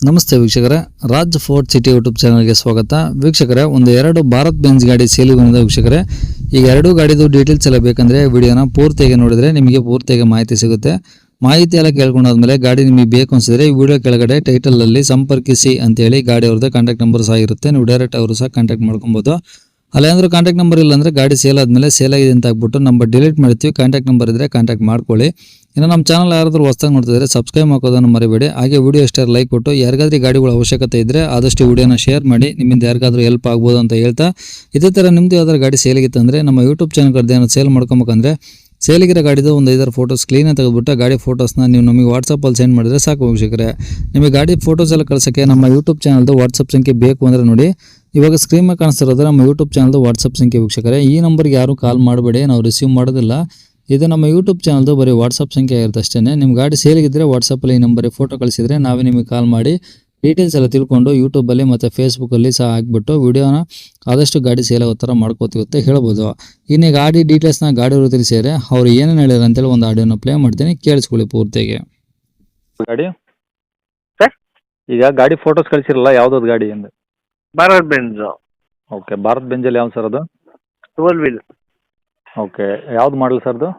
ನಮಸ್ತೆ ವೀಕ್ಷಕರೇ, Raj fort city YouTube ಚಾನಲ್ಗೆ ಸ್ವಾಗತ. ವೀಕ್ಷಕರೇ, ಒಂದು 2 ಭಾರತ್ ಬೆಂಜ್ ಗಾಡಿ ಸೇಲಿಗೆ ಬಂದಿದೆ ವೀಕ್ಷಕರೇ. ಈಗ 2 ಗಾಡಿದು ಡೀಟೇಲ್ಸ್ ಎಲ್ಲ ಬೇಕಂದ್ರೆ ವಿಡಿಯೋನ ಪೂರ್ತಿಯಾಗಿ ನೋಡಿದ್ರೆ ನಿಮಗೆ ಪೂರ್ತಿಯಾಗಿ ಮಾಹಿತಿ ಸಿಗುತ್ತೆ. ಮಾಹಿತಿ ಎಲ್ಲ ಕೇಳ್ಕೊಂಡಾದ್ಮೇಲೆ ಗಾಡಿ ನಿಮಗೆ ಬೇಕು ಅನ್ಸಿದ್ರೆ ಈ ವಿಡಿಯೋ ಕೆಳಗಡೆ ಟೈಟಲ್ ಅಲ್ಲಿ ಸಂಪರ್ಕಿಸಿ ಅಂತೇಳಿ ಗಾಡಿ ಅವ್ರದ್ದು ಕಾಂಟ್ಯಾಕ್ಟ್ ನಂಬರ್ ಸಹ ಇರುತ್ತೆ. ನೀವು ಡೈರೆಕ್ಟ್ ಅವರು ಸಹ ಕಾಂಟ್ಯಾಕ್ಟ್ ಮಾಡ್ಕೊಬೋದು. ಅಲ್ಲೇಂದ್ರೆ ಕಾಂಟ್ಯಾಕ್ಟ್ ನಂಬರ್ ಇಲ್ಲ ಅಂದ್ರೆ ಗಾಡಿ ಸೇಲ್ ಆದಮೇಲೆ ಸೇಲ್ ಆಗಿದೆ ಅಂತ ಆಗ್ಬಿಟ್ಟು ನಂಬರ್ ಡಿಲೀಟ್ ಮಾಡ್ತೀವಿ. ಕಾಂಟ್ಯಾಕ್ಟ್ ನಂಬರ್ ಇದ್ರೆ ಕಾಂಟ್ಯಾಕ್ಟ್ ಮಾಡ್ಕೊಳ್ಳಿ. ಇನ್ನು ನಮ್ಮ ಚಾನಲ್ ಯಾರಾದರೂ ಹೊಸದಾಗಿ ನೋಡ್ತಿದ್ರೆ ಸಬ್ಸ್ಕ್ರೈಬ್ ಹಾಕೋದನ್ನು ಮರಿಬೇಡಿ. ಹಾಗೆ ವಿಡಿಯೋ ಇಷ್ಟ ಲೈಕ್ ಕೊಟ್ಟು ಯಾರಿಗಾದ್ರೂ ಗಾಡಿಗಳ ಅವಶ್ಯಕತೆ ಇದ್ದರೆ ಆದಷ್ಟು ವಿಡಿಯೋನ ಶೇರ್ ಮಾಡಿ, ನಿಮ್ಮಿಂದ ಯಾರಿಗಾದ್ರೂ ಹೆಲ್ಪ್ ಆಗ್ಬೋದು ಅಂತ ಹೇಳ್ತಾ, ಇದೇ ಥರ ನಿಮ್ಮದು ಯಾವ್ದಾದ್ರು ಗಾಡಿ ಸೇಲಿಗಿತ್ತಂದರೆ ನಮ್ಮ ಯೂಟ್ಯೂಬ್ ಚಾನಲ್ ಕಡೆದೇನೋ ಸೇಲ್ ಮಾಡ್ಕೊಬೇಕಂದ್ರೆ ಸೇಲಿಗಿರೋ ಗಾಡಿದು ಒಂದು 5 ಫೋಟೋಸ್ ಕ್ಲೀನಾಗಿ ತೆಗೆದುಬಿಟ್ಟು ಗಾಡಿ ಫೋಟೋಸ್ನ ನೀವು ನಮಗೆ ವಾಟ್ಸಪ್ಪಲ್ಲಿ ಸೆಂಡ್ ಮಾಡಿದ್ರೆ ಸಾಕು ವೀಕ್ಷಕರೇ. ನಿಮಗೆ ಗಾಡಿ ಫೋಟೋಸ್ ಎಲ್ಲ ಕಳ್ಸೋಕ್ಕೆ ನಮ್ಮ ಯೂಟ್ಯೂಬ್ ಚಾನಲ್ದು ವಾಟ್ಸಪ್ ಸಂಖ್ಯೆ ಬೇಕು ಅಂದರೆ ನೋಡಿ, ಇವಾಗ ಸ್ಕ್ರೀನ್ ಮೇಲೆ ಕಾಣಿಸ್ತಿರೋದು ನಮ್ಮ ಯೂಟ್ಯೂಬ್ ಚಾನಲ್ದು ವಾಟ್ಸಪ್ ಸಂಖ್ಯೆ ವೀಕ್ಷಕರೇ. ಈ ನಂಬರ್ಗೆ ಯಾರು ಕಾಲ್ ಮಾಡಬೇಡಿ, ನಾವು ರಿಸೀವ್ ಮಾಡೋದಿಲ್ಲ. ಇದು ನಮ್ಮ ಯೂಟ್ಯೂಬ್ ಚಾನಲ್ದು ಬರೀ ವಾಟ್ಸಪ್ ಸಂಖ್ಯೆ ಆಗಿರುತ್ತೆ ಅಷ್ಟೇ. ನಿಮ್ಮ ಗಾಡಿ ಸೇಲಿಗಿದ್ದರೆ ವಾಟ್ಸಪ್ಪಲ್ಲಿ ಈ ನಂಬರಿಗೆ ಫೋಟೋ ಕಳಿಸಿದರೆ ನಾವೇ ನಿಮಗೆ ಕಾಲ್ ಮಾಡಿ ಡೀಟೇಲ್ಸ್ ಎಲ್ಲ ತಿಳ್ಕೊಂಡು ಯೂಟ್ಯೂಬಲ್ಲಿ ಮತ್ತು ಫೇಸ್ಬುಕ್ಕಲ್ಲಿ ಸಹ ಹಾಕ್ಬಿಟ್ಟು ವಿಡಿಯೋನ ಆದಷ್ಟು ಗಾಡಿ ಸೇಲ್ ಆಗೋ ಥರ ಮಾಡ್ಕೋತೀವಿ ಅಂತ ಹೇಳ್ಬೋದು. ಇನ್ನು ಗಾಡಿ ಡೀಟೇಲ್ಸ್ನ ಗಾಡಿಯವರು ತಿಳಿಸಿದರೆ ಅವ್ರು ಏನೇನು ಹೇಳ್ಯಾರ ಅಂತೇಳಿ ಒಂದು ಆಡಿಯೋನ ಪ್ಲೇ ಮಾಡ್ತೀನಿ, ಕೇಳಿಸ್ಕೊಳ್ಳಿ ಪೂರ್ತಿಯಾಗಿ. ಗಾಡಿ ಸರ್, ಈಗ ಗಾಡಿ ಫೋಟೋಸ್ ಕಳಿಸಿರಲ್ಲ, ಯಾವ್ದಾದ್ರು ಗಾಡಿ ಎಂದು? ಭಾರತ್ ಬೆಂಜ್ ಓಕೆ, ಭಾರತ್ ಬೆಂಜಲ್ಲಿ ಯಾವ್ದು ಸರ್ ಅದು? 12 ವೀಲ್ ಓಕೆ, ಯಾವ್ದು ಮಾಡಲ್ ಸರ್ ಅದು?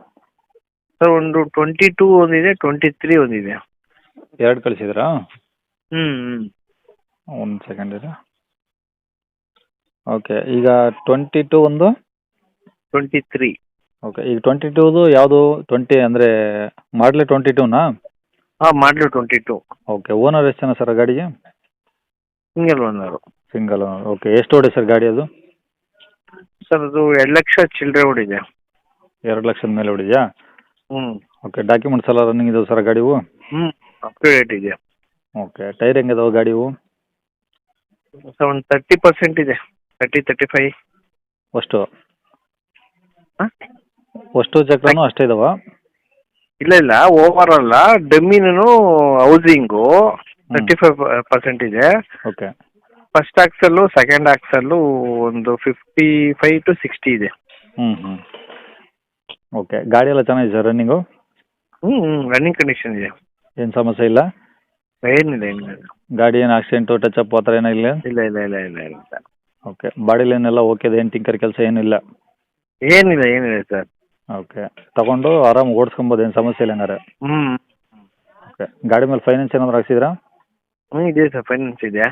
ಸರ್. ಒಂದು 22 ಒಂದಿದೆ, 23 ಒಂದಿದೆ. 2 ಕಳಿಸಿದ್ರಾ? ಹ್ಮ್. ಒಂದು ಸೆಕೆಂಡ್ ಇದೆ. ಓಕೆ, ಈಗ 22 ಒಂದು 23. ಓಕೆ, ಈಗ 22ದು ಯಾವುದು? 20 ಅಂದರೆ ಮಾಡಲೇ 22ನಾ? ಮಾಡ್ಲು 22. ಓಕೆ, ಓನರ್ ಎಷ್ಟು ಜನ ಸರ್ ಆ ಗಾಡಿಗೆ? Single owner. Single owner. Okay, ಎಷ್ಟು ಓಡಿ ಸರ್ ಗಾಡಿ ಅದು? ಸರ್, ಅದು 2 ಲಕ್ಷ ಚಿಲ್ಲರೆ ಓಡಿದೆ. 2 ಲಕ್ಷದ ಮೇಲೆ ಓಡಿದೆಯಾ? ಹ್ಮ್. ಓಕೆ, ಡಾಕ್ಯುಮೆಂಟ್ಸ್ ಎಲ್ಲ ರನ್ನಿಂಗ್ ಇದಾವೆ ಸರ್ ಗಾಡಿವು? ಅಪ್ ಟು ಡೇಟ್ ಇದೆ. ಓಕೆ, ಟೈರ್ ಹೆಂಗಿದಾವೆ ಗಾಡಿವು? ಸರ್, ಒಂದು 30% ಇದೆ. 35. ಅಷ್ಟು ಹಾಂ? ಅಷ್ಟು ಚಕ್ರನೂ ಅಷ್ಟೇ ಇದಾವ? ಇಲ್ಲ, ಓವರ್ ಅಲ್ಲ, ಡಮ್ಮಿನೂ ಹೌಸಿಂಗು 35% ಇದೆ. ಓಕೆ, ಫಸ್ಟ್ ಆಕ್ಸಲ್ಲು, ಸೆಕೆಂಡ್ ಆಕ್ಸಲ್ಲು ಒಂದು 55 to 60 ಇದೆ. ಓಕೆ, ಗಾಡಿ ಎಲ್ಲ ಚೆನ್ನಾಗಿದೆ ಸರ್ ರನ್ನಿಂಗು? ರನ್ನಿಂಗ್ ಕಂಡೀಷನ್ ಇದೆ. ಏನು ಸಮಸ್ಯೆ ಇಲ್ಲ? ಏನಿಲ್ಲ. ಗಾಡಿ ಏನು ಆಕ್ಸಿಡೆಂಟು ಟಚಪ್ ಆ ಥರ ಏನೋ ಇಲ್ಲ? ಇಲ್ಲ. ಓಕೆ, ಬಾಡಿ ಲೈನ್ ಎಲ್ಲ ಓಕೆ ಇದೆ, ಏನು ಟಿಂಕರ್ ಕೆಲಸ ಏನಿಲ್ಲ? ಏನಿಲ್ಲ ಸರ್. ಓಕೆ, ತಗೊಂಡು ಆರಾಮಾಗಿ ಓಡಿಸ್ಕೊಬೋದು, ಏನು ಸಮಸ್ಯೆ ಇಲ್ಲ ಹಂಗಾರೆ? ಓಕೆ, ಗಾಡಿ ಮೇಲೆ ಫೈನಾನ್ಸ್ ಏನಾದ್ರು ಹಾಕ್ಸಿದ್ರಾ? ಇದೆ ಸರ್, ಫೈನಾನ್ಸ್ ಇದೆ.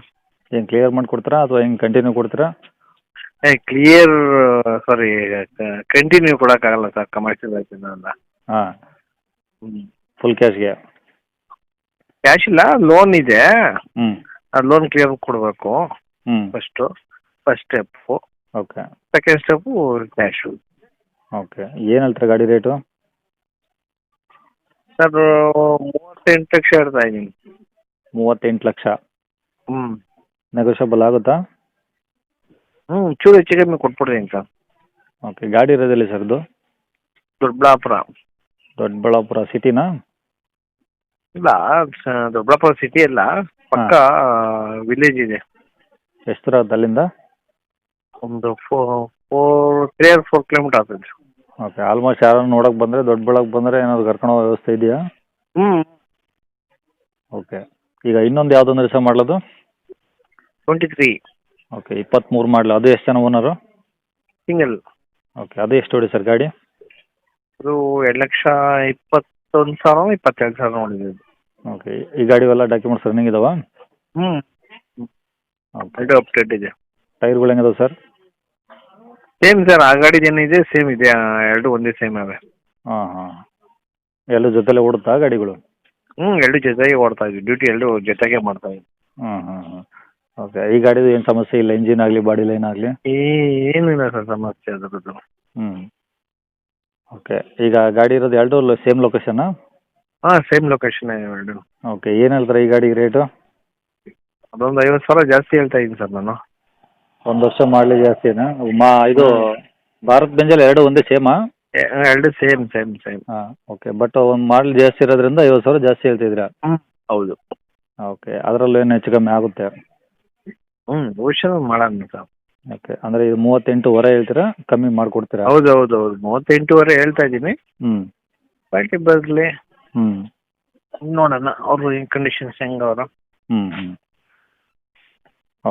ಏನು ಕ್ಲಿಯರ್ ಮಾಡಿ ಕೊಡ್ತೀರಾ ಅಥವಾ ಹೆಂಗೆ ಕಂಟಿನ್ಯೂ ಕೊಡ್ತೀರಾ? ಕ್ಲಿಯರ್, ಸಾರಿ, ಕಂಟಿನ್ಯೂ ಕೊಡೋಕ್ಕಾಗಲ್ಲ ಸರ್, ಕಮರ್ಷಿಯಲ್ ಆಯ್ತಲ್ಲ. ಹಾಂ, ಹ್ಞೂ. ಫುಲ್ ಕ್ಯಾಶ್ಗೆ? ಕ್ಯಾಶ್ ಇಲ್ಲ, ಲೋನ್ ಇದೆ. ಹ್ಞೂ. ಆ ಲೋನ್ ಕ್ಲಿಯರ್ ಕೊಡಬೇಕು first step. Okay, second step cash. Okay, ಏನು ಹೇಳ್ತೀರಾ ಗಾಡಿ ರೇಟು? ಸರ್, 38 ಲಕ್ಷ ಹೇಳ್ತಾ ಇದ್ದೀನಿ. 38 ಲಕ್ಷ? ಹ್ಞೂ. ನೆಗೋಷಿಯಬಲ್ ಆಗುತ್ತಾ? ಚೂರು ಹೆಚ್ಚು ಕಮ್ಮಿ ಕೊಟ್ಬಿಡ್ತೀನಿ ಸರ್. ಓಕೆ, ಗಾಡಿ ಇರೋದಿಲ್ಲ ಸರ್ ಅದು? ದೊಡ್ಡಬಳ್ಳಾಪುರ. ದೊಡ್ಡಬಳ್ಳಾಪುರ ಸಿಟಿನಾ? ಇಲ್ಲ, ದೊಡ್ಡಬಳ್ಳಾಪುರ ಸಿಟಿ ಅಲ್ಲ, ಪಕ್ಕ ವಿಲೇಜ್ ಇದೆ. ಎಷ್ಟು ದೂರ ಆಗುತ್ತೆ ಅಲ್ಲಿಂದ? ಒಂದು 4 ಕಿಲೋಮೀಟರ್ ಆಗ್ತದೆ. ಓಕೆ, ಆಲ್ಮೋಸ್ಟ್ ಯಾರನ್ನು ನೋಡೋಕೆ ಬಂದರೆ ದೊಡ್ಡಬಳ್ಳಾಪುರ ಬಂದರೆ ಏನಾದ್ರು ಕರ್ಕೊಂಡು ಹೋಗೋ ವ್ಯವಸ್ಥೆ ಇದೆಯಾ? ಓಕೆ, ಈಗ ಇನ್ನೊಂದು ಯಾವುದೊಂದು ರಿಸರ್ವ್ ಮಾಡಲದು? 23. ಓಕೆ, 23 ಮಾಡಲು. ಅದು ಎಷ್ಟು ಜನ ಓನರು? ಸಿಂಗಲ್. ಓಕೆ, ಅದು ಎಷ್ಟು ಓಡಿ ಸರ್ ಗಾಡಿ? ಅದು 2,21,000 22,000 ನೋಡಿದೆ. ಓಕೆ, ಈ ಗಾಡಿ ಎಲ್ಲ ಡಾಕ್ಯುಮೆಂಟ್ಸ್ ರನ್ನಿಂಗ್ ಇದಾವಾ? ಓಕೆ, ಎರಡು ಅಪ್ಡೇಟ್ ಇದೆ. ಟೈರ್ಗಳು ಹೆಂಗಿದಾವೆ ಸರ್? ಸೇಮ್ ಸರ್, ಆ ಗಾಡಿದು ಏನಿದೆ ಸೇಮ್ ಇದೆ, ಎರಡು ಒಂದೇ ಸೇಮ್ ಅವೆ. ಹಾಂ, ಎಲ್ಲ ಜೊತೆಲೇ ಓಡುತ್ತಾ ಗಾಡಿಗಳು? ಎರಡು ಜೊತೆಗೆ ಓಡ್ತಾ ಇದ್ವಿ, ಡ್ಯೂಟಿ ಎರಡು ಜೊತೆಗೆ ಮಾಡ್ತಾ ಇದ್ವಿ. ಓಕೆ, ಈ ಗಾಡಿದು ಏನು ಸಮಸ್ಯೆ ಇಲ್ಲ, ಇಂಜಿನ್ ಆಗಲಿ ಬಾಡಿ ಲೈನ್ ಆಗಲಿ? ಏನಿಲ್ಲ ಸರ್ ಸಮಸ್ಯೆ ಅದರದ್ದು. ಓಕೆ, ಈಗ ಗಾಡಿ ಇರೋದು ಎರಡು ಸೇಮ್ ಲೊಕೇಶನ್ನಾ? ಸೇಮ್ ಲೊಕೇಶನ್ ಎರಡು. ಓಕೆ, ಏನು ಹೇಳ್ತಾರೆ ಈ ಗಾಡಿಗೆ ರೇಟು? ಅದೊಂದು 50,000 ಜಾಸ್ತಿ ಹೇಳ್ತಾ ಇದ್ದೀನಿ ಸರ್ ನಾನು. 1 ವರ್ಷ ಮಾಡಲಿ ಜಾಸ್ತಿನಾ? ಇದು ಭಾರತ್ ಬೆಂಜಲ್ಲಿ ಎರಡು ಒಂದೇ ಸೇಮಾ? ಎರಡು ಸೇಮ್. ಹಾಂ, ಓಕೆ, ಬಟ್ ಒಂದು ಮಾಡಲ್ ಜಾಸ್ತಿ ಇರೋದ್ರಿಂದ 50,000 ಜಾಸ್ತಿ ಹೇಳ್ತಿದ್ದೀರಾ? ಹೌದು. ಓಕೆ, ಅದರಲ್ಲೂ ಏನು ಹೆಚ್ಚು ಕಮ್ಮಿ ಆಗುತ್ತೆ? ಬಹುಶಃ ಮಾಡೋಣ ಸರ್. ಓಕೆ, ಅಂದರೆ ಇದು 38 ಹೇಳ್ತೀರಾ, ಕಮ್ಮಿ ಮಾಡಿಕೊಡ್ತೀರಾ? ಹೌದು 38 ಹೇಳ್ತಾ ಇದ್ದೀನಿ. ಪಾರ್ಟಿ ಬರಲಿ, ನೋಡೋಣ ಅವ್ರು ಕಂಡೀಷನ್ಸ್ ಹೆಂಗವ್ರ.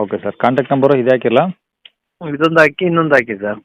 ಓಕೆ ಸರ್ ಕಾಂಟ್ಯಾಕ್ಟ್ ನಂಬರು ಇದು ಹಾಕಿಲ್ಲ. ಇದೊಂದು ಹಾಕಿ ಇನ್ನೊಂದು ಹಾಕಿ ಸರ್.